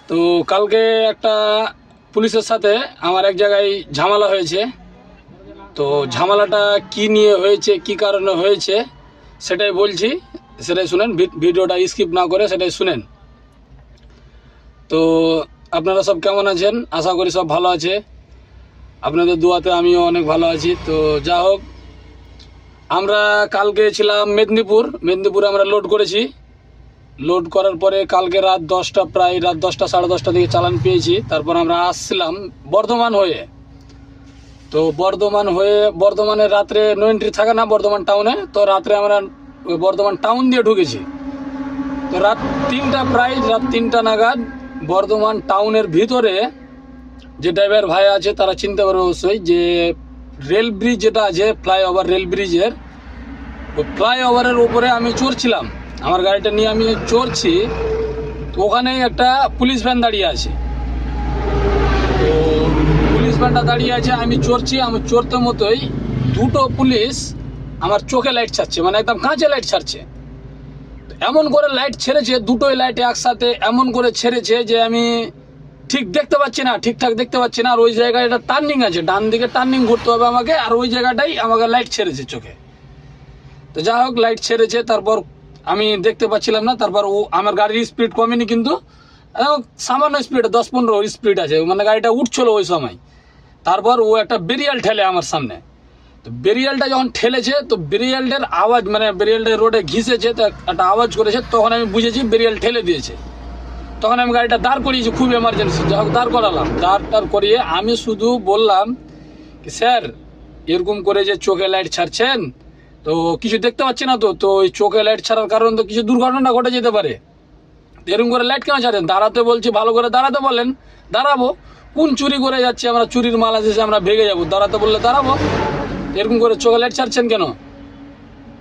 তো কালকে একটা পুলিশের সাথে আমার এক জায়গায় ঝামেলা হয়েছে। তো ঝামেলাটা কি নিয়ে হয়েছে, কি কারণে হয়েছে সেটাই বলছি, সেটাই শুনেন। ভিডিওটা স্কিপ না করে সেটাই শুনেন। তো আপনারা সব কেমন আছেন? আশা করি সব ভালো আছে। আপনাদের দোয়াতে আমিও অনেক ভালো আছি। তো যা হোক, আমরা কালকে ছিলাম মেদিনীপুরে আমরা লোড করেছি। লোড করার পরে কালকে রাত 10টা, প্রায় রাত 10টা সাড়ে 10টা দিকে চালান পেয়েছি। তারপর আমরা আসছিলাম বর্ধমান হয়ে। তো বর্ধমানে রাত্রে নো এন্ট্রি থাকে না বর্ধমান টাউনে। তো রাত্রে আমরা ওই বর্ধমান টাউন দিয়ে ঢুকেছি। তো রাত 3টা নাগাদ বর্ধমান টাউনের ভিতরে যে ড্রাইভার ভাই আছে তারা চিনতে পারবে অবশ্যই, যে রেল ব্রিজ যেটা আছে, ফ্লাইওভার রেল ব্রিজের, ওই ফ্লাইওভারের উপরে আমি চড়ছিলাম। আমার গাড়িটা নিয়ে আমি চড়ছি, তো ওখানে একটা পুলিশ ভ্যান দাঁড়িয়ে আছে। তো পুলিশ ভ্যানটা দাঁড়িয়ে আছে, আমি চড়ছি। আমি চড়তে মতোই দুটো পুলিশ আমার চোখে লাইট ছাড়ছে, মানে একদম কাঁচে লাইট ছাড়ছে। এমন করে লাইট ছেড়েছে, দুটোই লাইট একসাথে এমন করে ছেড়েছে যে আমি ঠিকঠাক দেখতে পাচ্ছি না। আর ওই জায়গায় একটা টার্নিং আছে, ডান দিকে টার্নিং ঘুরতে হবে আমাকে, আর ওই জায়গাটাই আমাকে লাইট ছেড়েছে চোখে। তো যা হোক, লাইট ছেড়েছে, তারপর আমি দেখতে পাচ্ছিলাম না। তারপর ও আমার গাড়ির স্পিড কমেনি, কিন্তু সামান্য স্পিড 10-15 স্পিড আছে, মানে গাড়িটা উঠছিল ওই সময়। তারপর ও একটা বেরিয়াল ঠেলে আমার সামনে। তো বেরিয়ালটা যখন ঠেলেছে, তো বেরিয়ালটার আওয়াজ, মানে বেরিয়ালটা রোডে ঘিসেছে, তো একটা আওয়াজ করেছে। তখন আমি বুঝেছি বেরিয়াল ঠেলে দিয়েছে। তখন আমি গাড়িটা দাঁড় করিয়েছি, খুব এমার্জেন্সি, যা হোক দাঁড় করালাম। দাঁড় করিয়ে আমি শুধু বললাম কি, স্যার এরকম করে যে চোখে লাইট ছাড়ছেন, তো কিছু দেখতে পাচ্ছি না। তো ওই চোখে লাইট ছাড়ার কারণে তো কিছু দুর্ঘটনা ঘটে যেতে পারে। এরকম করে লাইট কেন ছাড়েন? দাঁড়াতে বলছি, ভালো করে দাঁড়াতে বলেন, দাঁড়াবো। কোন চুরি করে যাচ্ছে আমরা? চুরির মাল আছে, আমরা ভেগে যাবো। দাঁড়াতে বললে দাঁড়াবো। এরকম করে চোখে লাইট ছাড়ছেন কেন?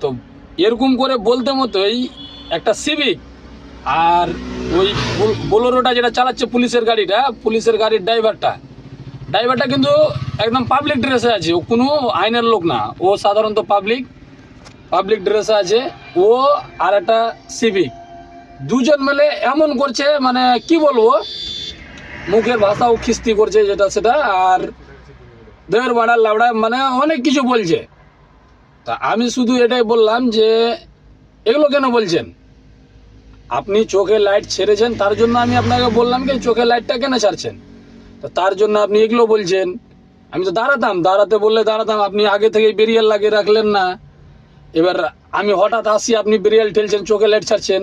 তো এরকম করে বলতে মতোই একটা সিভিক আর ওই বোলেরোটা যেটা চালাচ্ছে পুলিশের গাড়ির ড্রাইভারটা কিন্তু একদম পাবলিক ড্রেসে আছে। ও কোনো আইনের লোক না, ও সাধারণত পাবলিক ড্রেসে আছে। ও আর একটা সিভিক, দুজন মিলে এমন করছে, মানে কি বলবো, মুখের ভাষাও খিস্তি করছে যেটা সেটা, আর দেহের বাড়া লাউড়া, মানে অনেক কিছু বলছে। তা আমি শুধু এটাই বললাম যে এগুলো কেন বলছেন? আপনি চোখে লাইট ছেড়েছেন, তার জন্য আমি আপনাকে বললাম কি চোখে লাইটটা কেন ছাড়ছেন। তো তার জন্য আপনি এগুলো বলছেন। আমি তো দাঁড়াতে বললে দাঁড়াতাম, আপনি আগে থেকেই বেরিয়াল লাগিয়ে রাখলেন না। এবার আমি হঠাৎ আসি, আপনি বেরিয়াল ঠেলছেন, চোখে লাইট ছাড়ছেন।